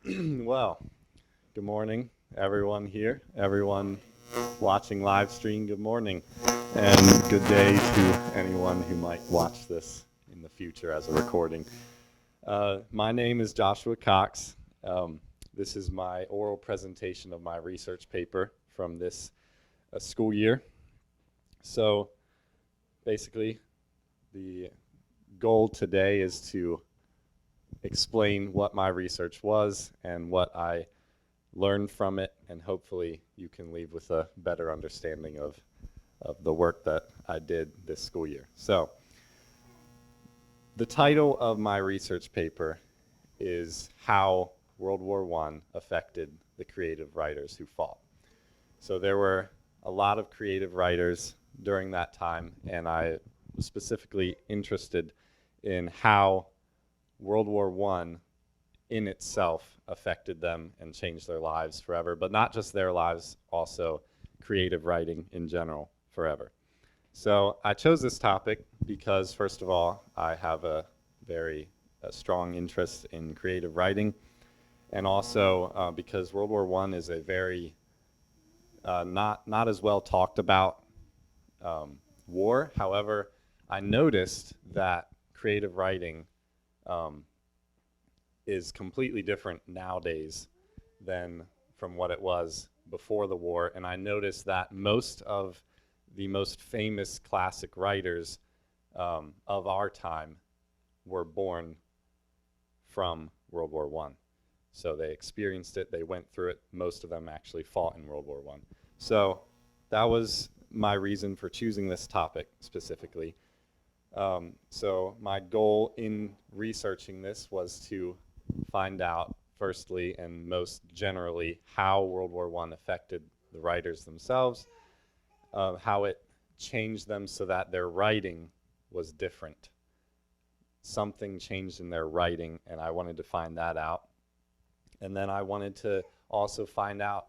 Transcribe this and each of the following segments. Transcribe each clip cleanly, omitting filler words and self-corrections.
Well, good morning, everyone here, everyone watching live stream. Good morning, and good day to anyone who might watch this in the future as a recording. My name is Joshua Cox. This is my oral presentation of my research paper from this school year. So, basically, the goal today is to explain what my research was and what I learned from it, and hopefully you can leave with a better understanding of the work that I did this school year. So, the title of my research paper is How World War I Affected the Creative Writers Who Fought. So there were a lot of creative writers during that time, and I was specifically interested in how World War I in itself affected them and changed their lives forever, but not just their lives, also creative writing in general forever. So I chose this topic because, first of all, I have a very strong interest in creative writing, and also because World War I is a very not as well talked about war. However, I noticed that creative writing is completely different nowadays than from what it was before the war. And I noticed that most of the most famous classic writers of our time were born from World War I. So they experienced it, they went through it. Most of them actually fought in World War I. So that was my reason for choosing this topic specifically. So my goal in researching this was to find out, firstly and most generally, how World War I affected the writers themselves, how it changed them so that their writing was different. Something changed in their writing, and I wanted to find that out. And then I wanted to also find out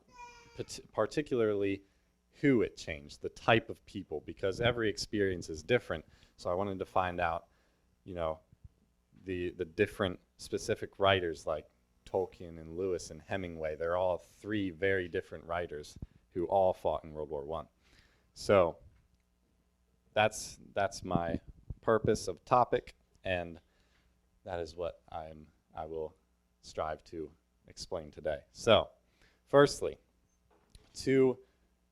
particularly who it changed, the type of people, because every experience is different. So I wanted to find out, the different specific writers like Tolkien and Lewis and Hemingway. They're all three very different writers who all fought in World War I. So that's my purpose of topic, and that is what I will strive to explain today. So, firstly, to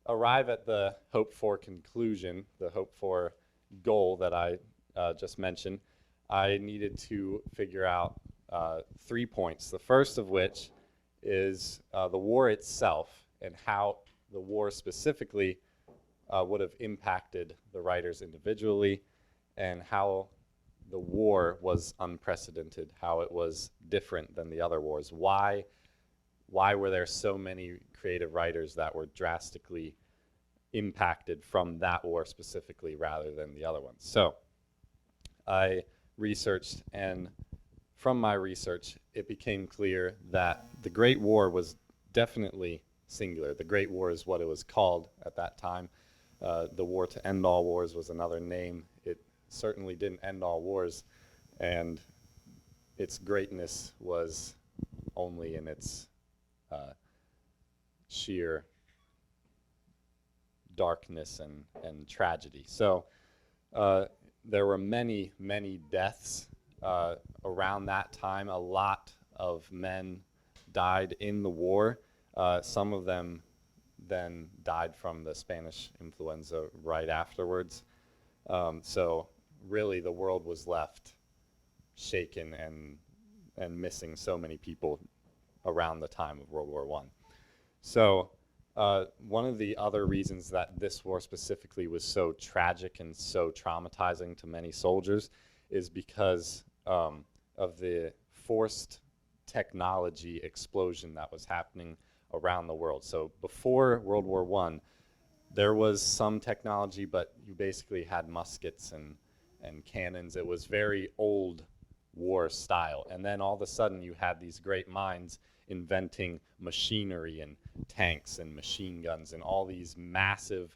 arrive at the hoped-for conclusion, the hoped-for goal that I just mentioned, I needed to figure out 3 points. The first of which is the war itself and how the war specifically would have impacted the writers individually, and how the war was unprecedented, how it was different than the other wars. Why were there so many creative writers that were drastically impacted from that war specifically rather than the other ones? So I researched, and from my research, it became clear that the Great War was definitely singular. The Great War is what it was called at that time. The war to end all wars was another name. It certainly didn't end all wars, and its greatness was only in its sheer darkness and tragedy. So there were many, many deaths around that time. A lot of men died in the war. Some of them then died from the Spanish influenza right afterwards. So really the world was left shaken and missing so many people around the time of World War I. So one of the other reasons that this war specifically was so tragic and so traumatizing to many soldiers is because of the forced technology explosion that was happening around the world. So before World War I, there was some technology, but you basically had muskets and cannons. It was very old war style. And then all of a sudden you had these great minds inventing machinery and tanks and machine guns and all these massive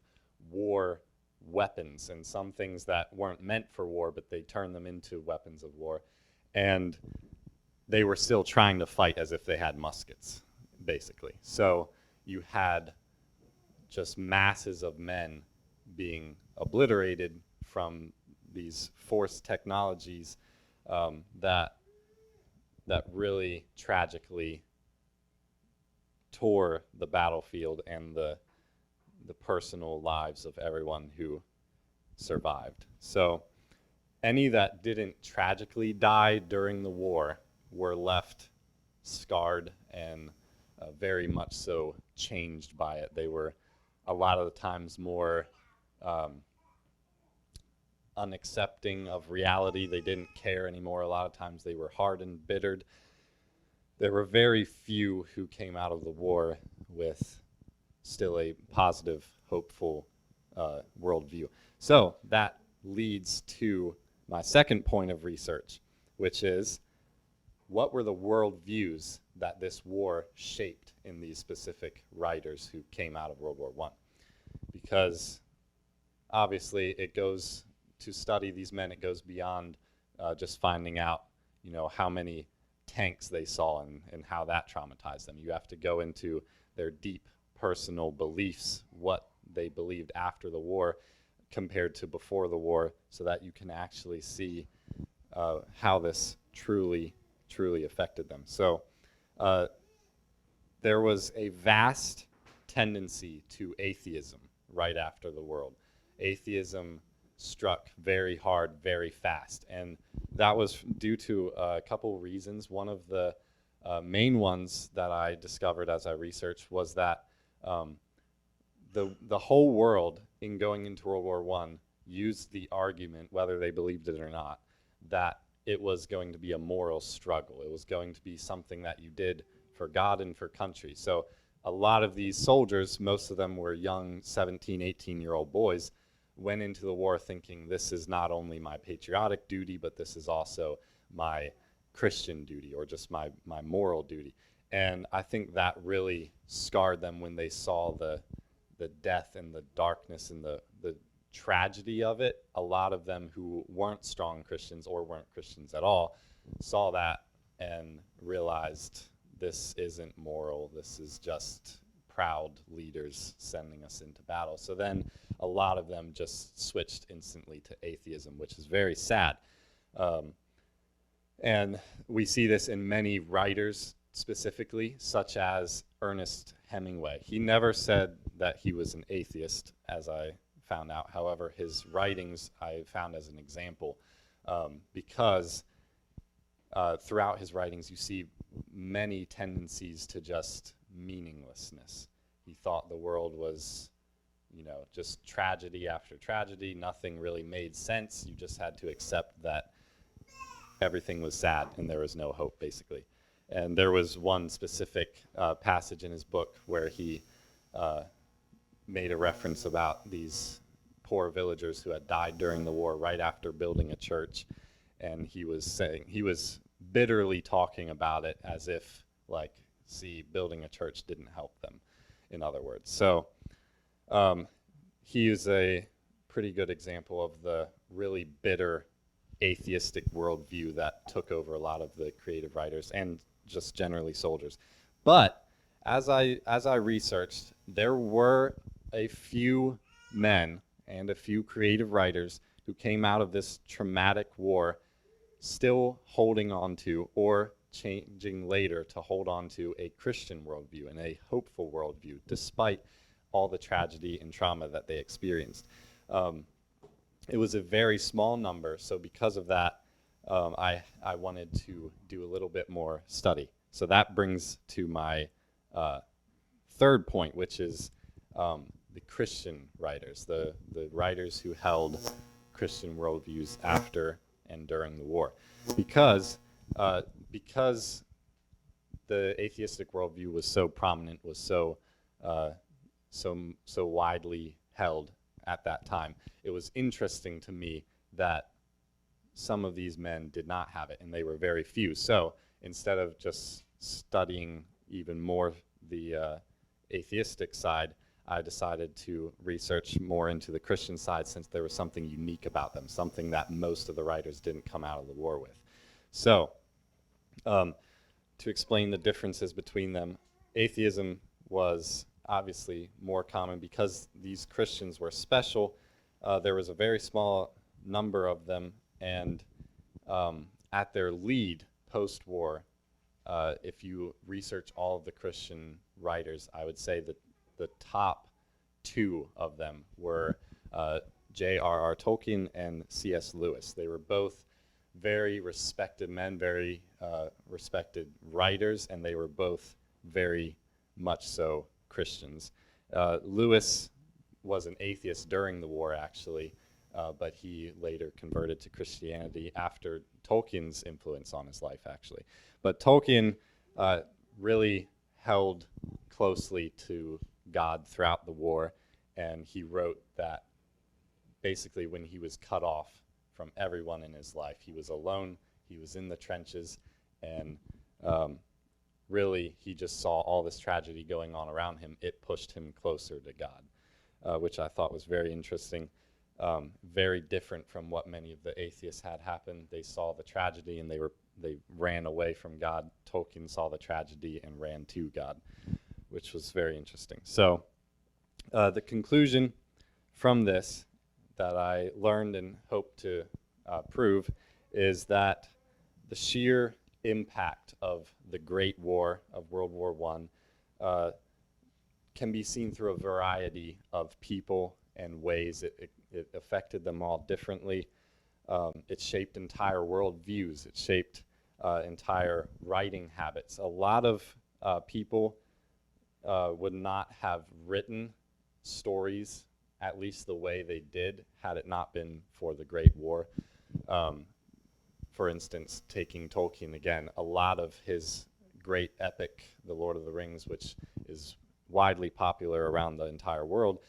war weapons, and some things that weren't meant for war, but they turned them into weapons of war. And they were still trying to fight as if they had muskets, basically. So you had just masses of men being obliterated from these forced technologies that really tragically tore the battlefield and the personal lives of everyone who survived. So any that didn't tragically die during the war were left scarred and very much so changed by it. They were a lot of the times more unaccepting of reality. They didn't care anymore. A lot of times they were hardened, bittered. There were very few who came out of the war with still a positive, hopeful worldview. So that leads to my second point of research, which is, what were the worldviews that this war shaped in these specific writers who came out of World War I? Because obviously it goes to study these men, it goes beyond just finding out, how many tanks they saw and how that traumatized them. You have to go into their deep personal beliefs, what they believed after the war compared to before the war, so that you can actually see how this truly affected them. So there was a vast tendency to atheism right after the war. Atheism struck very hard, very fast, and that was due to a couple reasons. One of the main ones that I discovered as I researched was that the whole world, in going into World War I, used the argument, whether they believed it or not, that it was going to be a moral struggle. It was going to be something that you did for God and for country. So a lot of these soldiers, most of them were young 17, 18-year-old boys, went into the war thinking, this is not only my patriotic duty, but this is also my Christian duty, or just my moral duty. And I think that really scarred them when they saw the death and the darkness and the tragedy of it. A lot of them who weren't strong Christians or weren't Christians at all saw that and realized, this isn't moral, this is just proud leaders sending us into battle. So then a lot of them just switched instantly to atheism, which is very sad. And we see this in many writers specifically, such as Ernest Hemingway. He never said that he was an atheist, as I found out. However, his writings I found as an example, because throughout his writings you see many tendencies to just meaninglessness. He thought the world was, just tragedy after tragedy. Nothing really made sense. You just had to accept that everything was sad and there was no hope, basically. And there was one specific passage in his book where he made a reference about these poor villagers who had died during the war right after building a church. And he was bitterly talking about it as if, building a church didn't help them, in other words. So he is a pretty good example of the really bitter atheistic worldview that took over a lot of the creative writers and just generally soldiers. But as I researched, there were a few men and a few creative writers who came out of this traumatic war still holding on to, or changing later to hold on to, a Christian worldview and a hopeful worldview, despite all the tragedy and trauma that they experienced. It was a very small number, so because of that, I wanted to do a little bit more study. So that brings to my third point, which is the Christian writers, the writers who held Christian worldviews after and during the war. Because the atheistic worldview was so prominent, was so widely held at that time, it was interesting to me that some of these men did not have it, and they were very few. So instead of just studying even more the atheistic side, I decided to research more into the Christian side, since there was something unique about them, something that most of the writers didn't come out of the war with. So To explain the differences between them, atheism was obviously more common because these Christians were special. There was a very small number of them, and at their lead post-war, if you research all of the Christian writers, I would say that the top two of them were J.R.R. Tolkien and C.S. Lewis. They were both very respected men, very respected writers, and they were both very much so Christians. Lewis was an atheist during the war, actually, but he later converted to Christianity after Tolkien's influence on his life, actually. But Tolkien really held closely to God throughout the war, and he wrote that basically when he was cut off from everyone in his life, he was alone, he was in the trenches, and really he just saw all this tragedy going on around him. It pushed him closer to God, which I thought was very interesting. Very different from what many of the atheists had happen. They saw the tragedy and they ran away from God. Tolkien saw the tragedy and ran to God, which was very interesting. So the conclusion from this that I learned and hope to prove is that the sheer impact of the Great War of World War I can be seen through a variety of people and ways. It affected them all differently. It shaped entire worldviews. It shaped entire writing habits. A lot of people would not have written stories at least the way they did had it not been for the Great War. For instance, taking Tolkien again, a lot of his great epic, The Lord of the Rings, which is widely popular around the entire world,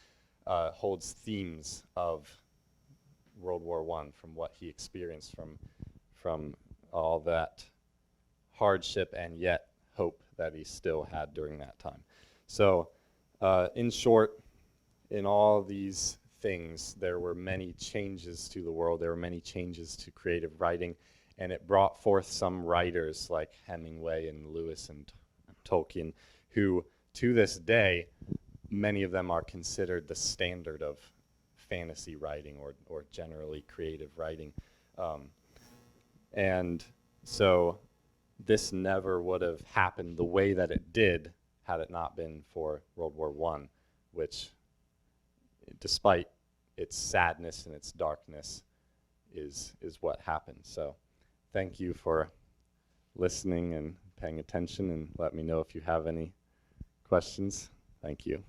holds themes of World War I from what he experienced, from all that hardship and yet hope that he still had during that time. So in short, in all these things, there were many changes to the world. There were many changes to creative writing, and it brought forth some writers like Hemingway and Lewis and Tolkien, who to this day, many of them are considered the standard of fantasy writing or generally creative writing. And so this never would have happened the way that it did had it not been for World War I, which, despite its sadness and its darkness, is what happened. So thank you for listening and paying attention, and let me know if you have any questions. Thank you.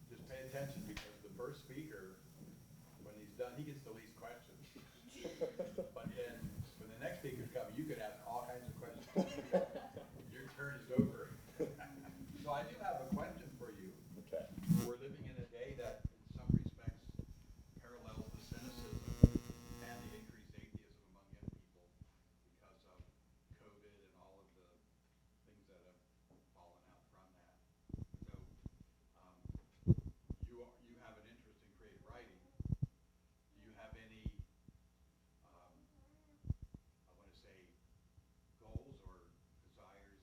Just pay attention because the first speaker, when he's done, he gets the least questions. But then when the next speaker's coming, you could ask all kinds of questions. Your turn is over. So I do have a question for you. Okay. We're living in a day that, in some respects, parallels the cynicism and the increased atheism among young people because of COVID and all of the things that have fallen out from that. So you have an interest in creative writing. Do you have any, I want to say, goals or desires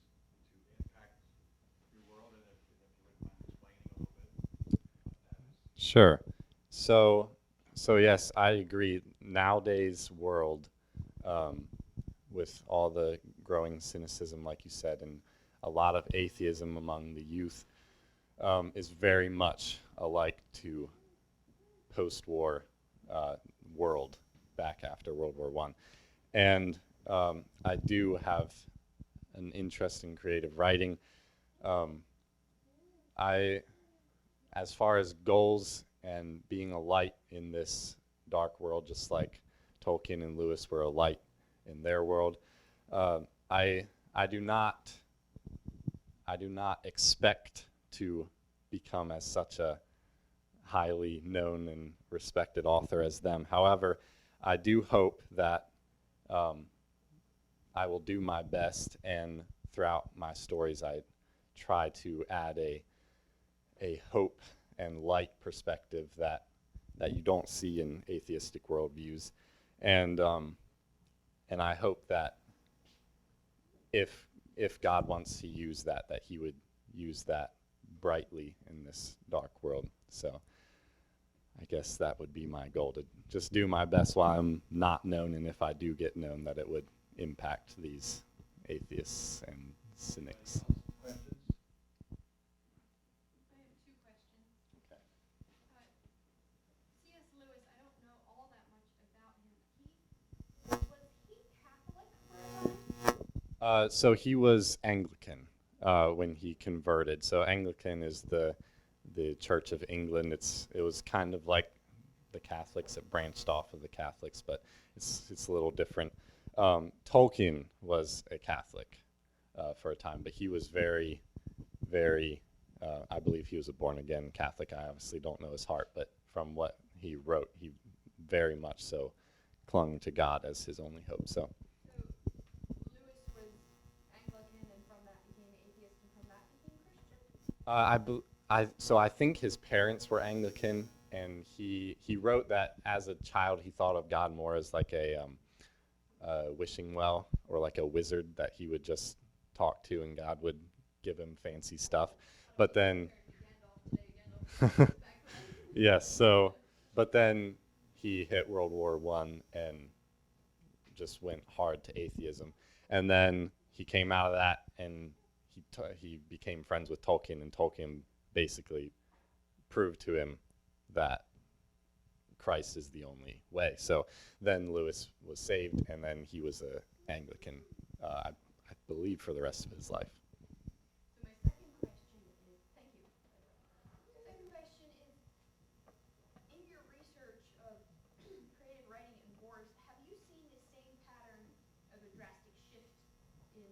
to impact your world? And if you wouldn't mind explaining a little bit what that is. Sure. So yes, I agree. Nowadays world, with all the growing cynicism, like you said, and a lot of atheism among the youth, is very much alike to post-war world back after World War I. And I do have an interest in creative writing. As far as goals and being a light in this dark world, just like Tolkien and Lewis were a light in their world, I do not expect to become as such a highly known and respected author as them. However, I do hope that I will do my best, and throughout my stories, I try to add a hope and light perspective that you don't see in atheistic worldviews, and and I hope that if God wants to use that, that He would use that brightly in this dark world. So I guess that would be my goal, to just do my best while I'm not known, and if I do get known, that it would impact these atheists and cynics. Questions? I have two questions. Okay. C.S. Lewis, I don't know all that much about him. Was he Catholic for a time? So he was Anglican when he converted. So Anglican is the Church of England. It was kind of like the Catholics. It branched off of the Catholics, but it's a little different. Tolkien was a Catholic for a time, but he was very, very. I believe he was a born-again Catholic. I obviously don't know his heart, but from what he wrote, he very much so clung to God as his only hope. So. So Lewis was Anglican and from that became atheist and from that became Christian? So I think his parents were Anglican, and he wrote that as a child he thought of God more as like a wishing well, or like a wizard that he would just talk to, and God would give him fancy stuff. But then, yes. So, but then he hit World War I and just went hard to atheism, and then he came out of that, and he became friends with Tolkien, and Tolkien basically proved to him that Christ is the only way. So then Lewis was saved, and then he was an Anglican, I believe, for the rest of his life. So my second question is, thank you. The second question is, in your research of creative writing and wars, have you seen the same pattern of a drastic shift in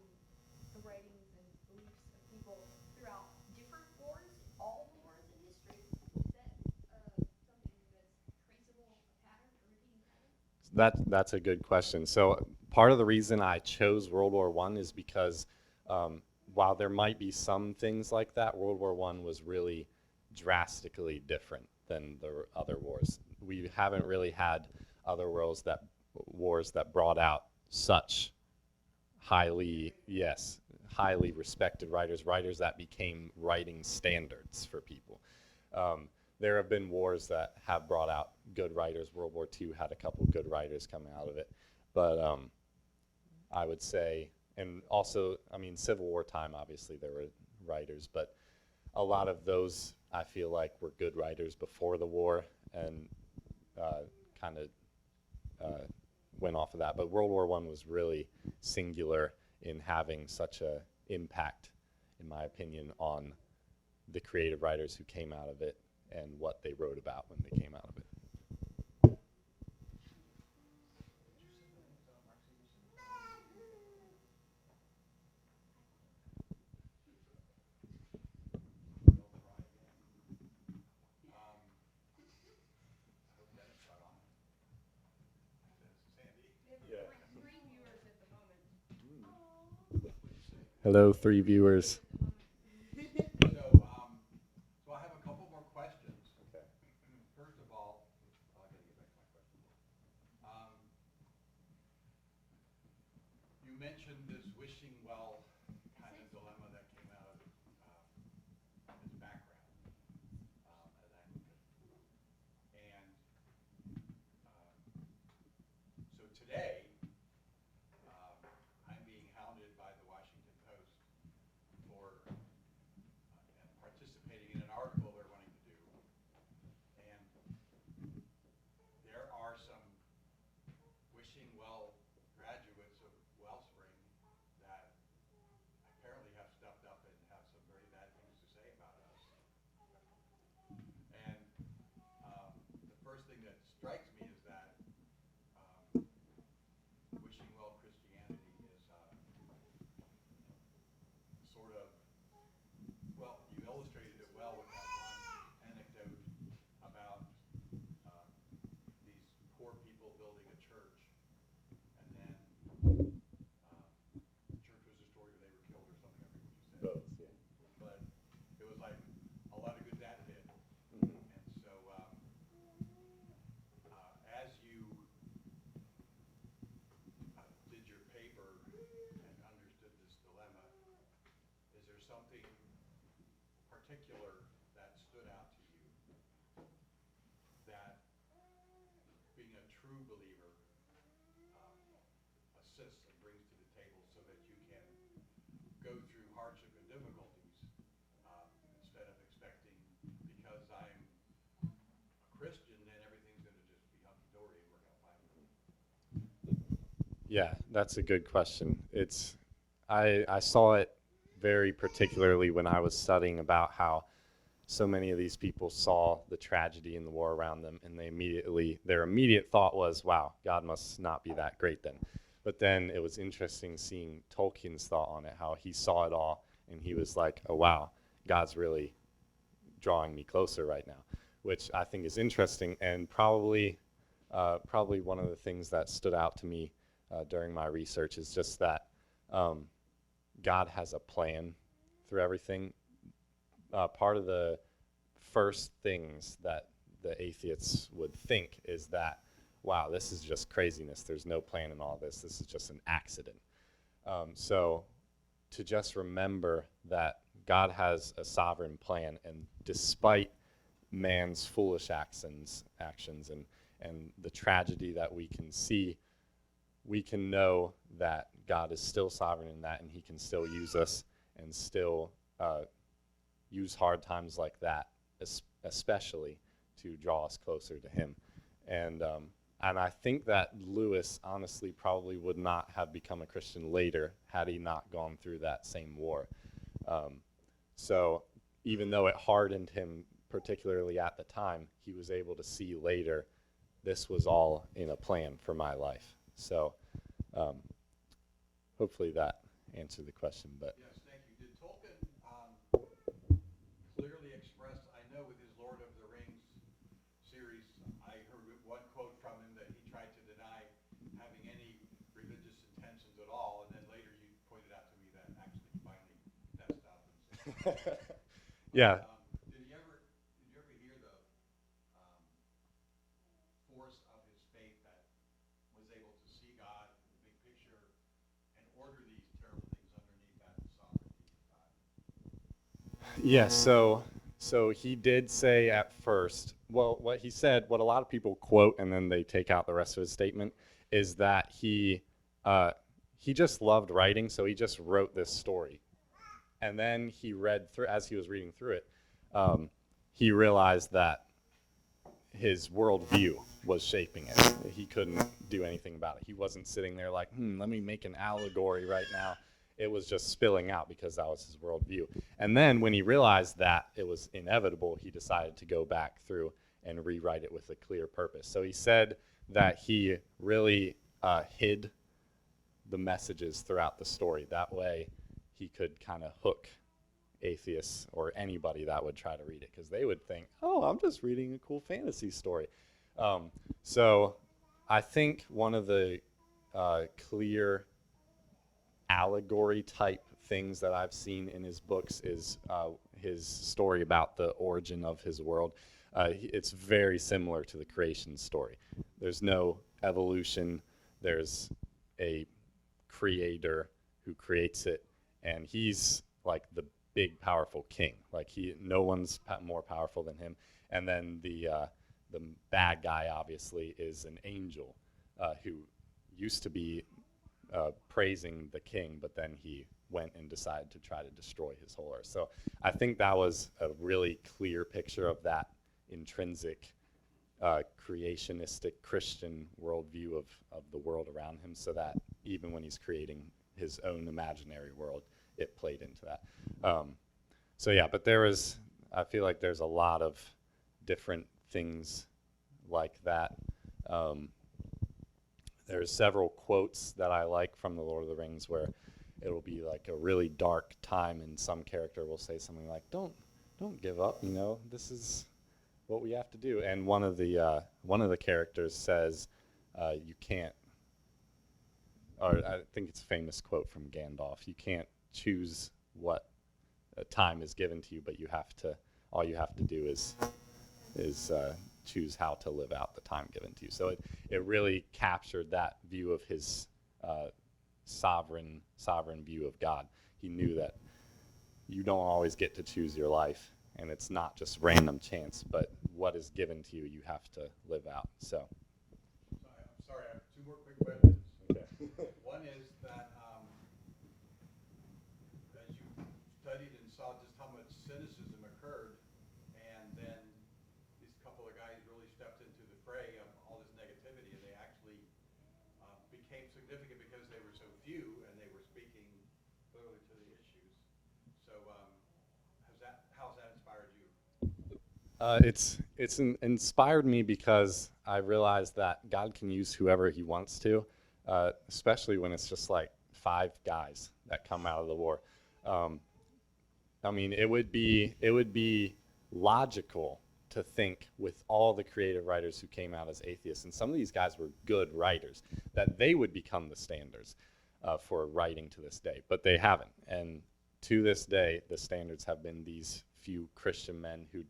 the writings and beliefs of people throughout different wars, all the wars in history? Is that something that's traceable, a pattern, a repeating pattern? That's a good question. So part of the reason I chose World War I is because while there might be some things like that, World War I was really drastically different than the other wars. We haven't really had other wars that brought out such highly respected writers that became writing standards for people. There have been wars that have brought out good writers. World War II had a couple good writers come out of it. But I would say, and also, I mean, Civil War time, obviously there were writers, but a lot of those I feel like were good writers before the war, and kind of went off of that. But World War I was really singular in having such an impact, in my opinion, on the creative writers who came out of it and what they wrote about when they came out of it. I hope Dennis got on it. Sandy? We have three viewers at the moment. Hello, 3 viewers. So I have a couple more questions. Okay. First of all, I gotta get back to my question. You mentioned this wishing well kind of dilemma that came out of his background as Anglican. And so today, I'm being hounded by the Washington Post for participating in an article they're wanting to do. And there are some wishing well graduates of Wellspring that apparently have stuff something particular that stood out to you that being a true believer assists and brings to the table so that you can go through hardship and difficulties instead of expecting, because I'm a Christian, then everything's going to just be hunky-dory and work out fine for me? Yeah, that's a good question. I saw it very particularly when I was studying about how so many of these people saw the tragedy in the war around them, and their immediate thought was, wow, God must not be that great then. But then it was interesting seeing Tolkien's thought on it, how he saw it all, and he was like, oh wow, God's really drawing me closer right now, which I think is interesting, and probably one of the things that stood out to me during my research is just that God has a plan through everything. Part of the first things that the atheists would think is that, wow, this is just craziness. There's no plan in all this. This is just an accident. So to just remember that God has a sovereign plan, and despite man's foolish actions and the tragedy that we can see, we can know that God is still sovereign in that, and he can still use us and still use hard times like that, especially to draw us closer to him. And I think that Lewis honestly probably would not have become a Christian later had he not gone through that same war. So even though it hardened him, particularly at the time, he was able to see later, this was all in a plan for my life. So hopefully that answered the question. But Yes, thank you. Did Tolkien clearly express, I know with his Lord of the Rings series, I heard one quote from him that he tried to deny having any religious intentions at all, and then later you pointed out to me that actually he finally fessed up and said, yeah. did you ever hear the force of his faith that was able to see God in the big picture and order these terrible things underneath that sovereignty of God? Yeah, so he did say at first, well, what he said, what a lot of people quote and then they take out the rest of his statement, is that he just loved writing, so he just wrote this story. And then he read through, as he was reading through it, he realized that his worldview was shaping it. He couldn't do anything about it. He wasn't sitting there like, let me make an allegory right now. It was just spilling out because that was his worldview. And then when he realized that it was inevitable, he decided to go back through and rewrite it with a clear purpose. So he said that he really hid the messages throughout the story. That way he could kind of hook atheists or anybody that would try to read it, because they would think, oh, I'm just reading a cool fantasy story. So I think one of the clear allegory type things that I've seen in his books is his story about the origin of his world. It's very similar to the creation story. There's no evolution. There's a creator who creates it, and he's like the big powerful king. Like no one's more powerful than him. And then the bad guy obviously is an angel who used to be praising the king, but then he went and decided to try to destroy his whole earth. So I think that was a really clear picture of that intrinsic creationistic Christian worldview of the world around him, so that even when he's creating his own imaginary world, it played into that. So yeah, but I feel like there's a lot of different things like that. There's several quotes that I like from the Lord of the Rings where it'll be like a really dark time and some character will say something like, don't give up, this is what we have to do. And one of the characters says, you can't, or I think it's a famous quote from Gandalf, you can't choose what time is given to you, but all you have to do is choose how to live out the time given to you. So it really captured that view of his sovereign view of God. He knew that you don't always get to choose your life, and it's not just random chance, but what is given to you, you have to live out. So. I'm sorry, I have two more quick questions. Okay. One is that, as you studied and saw just how much cynicism occurred, and then these couple of guys really stepped into the fray of all this negativity, and they actually became significant because they were so few, and they were speaking clearly to the issues. So, how's that inspired you? Inspired me because I realized that God can use whoever He wants to, especially when it's just like 5 guys that come out of the war. I mean, it would be logical to think, with all the creative writers who came out as atheists, and some of these guys were good writers, that they would become the standards for writing to this day, but they haven't. And to this day, the standards have been these few Christian men who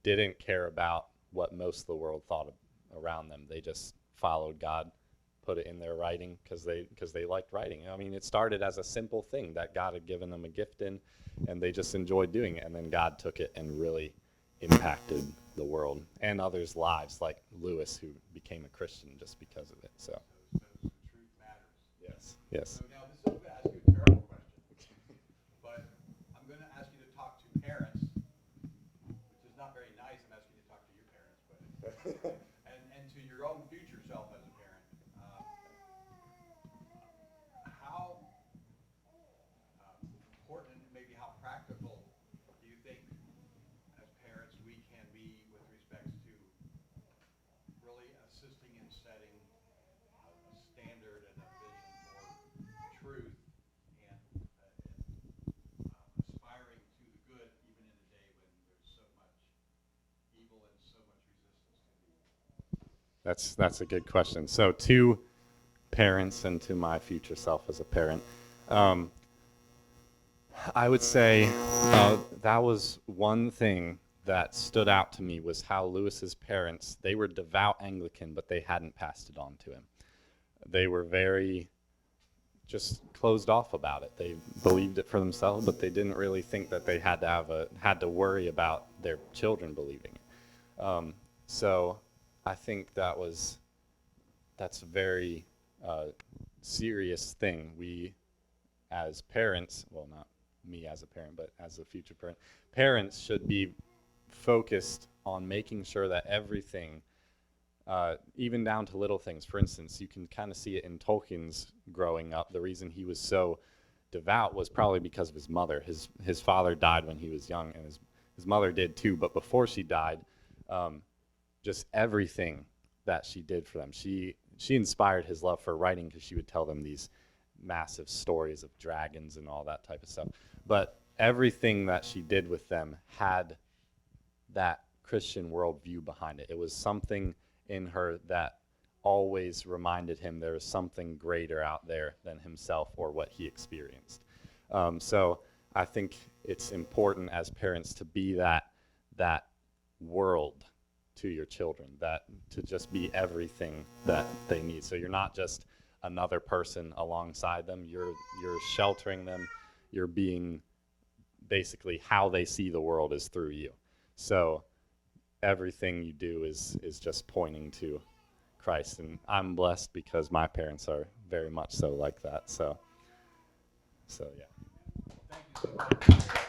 didn't care about what most of the world thought around them. They just followed God, put it in their writing because they liked writing. I mean, it started as a simple thing that God had given them a gift in, and they just enjoyed doing it. And then God took it and really impacted the world and others' lives, like Lewis, who became a Christian just because of it. So The truth matters. yes. So now this is going to ask you a terrible question, but I'm going to ask you to talk to parents, which is not very nice. I'm asking you to talk to your parents, but and to your own future self as a parent. How important, maybe how practical, do you think as parents we can be with respect to really assisting in setting a standard and a vision for truth and aspiring to the good even in a day when there's so much evil and so much resistance to the That's a good question. So to parents and to my future self as a parent, I would say that was one thing that stood out to me, was how Lewis's parents, they were devout Anglican, but they hadn't passed it on to him. They were very just closed off about it. They believed it for themselves, but they didn't really think that they had to worry about their children believing it. So I think that's a very serious thing. We, as parents, well, not me as a parent, but as a future parent, parents should be focused on making sure that everything, even down to little things. For instance, you can kind of see it in Tolkien's growing up. The reason he was so devout was probably because of his mother. His father died when he was young, and his mother did too. But before she died, just everything that she did for them, she inspired his love for writing, because she would tell them these massive stories of dragons and all that type of stuff. But everything that she did with them had that Christian worldview behind it. It was something in her that always reminded him there is something greater out there than himself or what he experienced. So I think it's important as parents to be that world to your children, that to just be everything that they need. So you're not just another person alongside them, you're sheltering them, you're being basically how they see the world is through you. So everything you do is just pointing to Christ, and I'm blessed because my parents are very much so like that. So yeah. Thank you so much.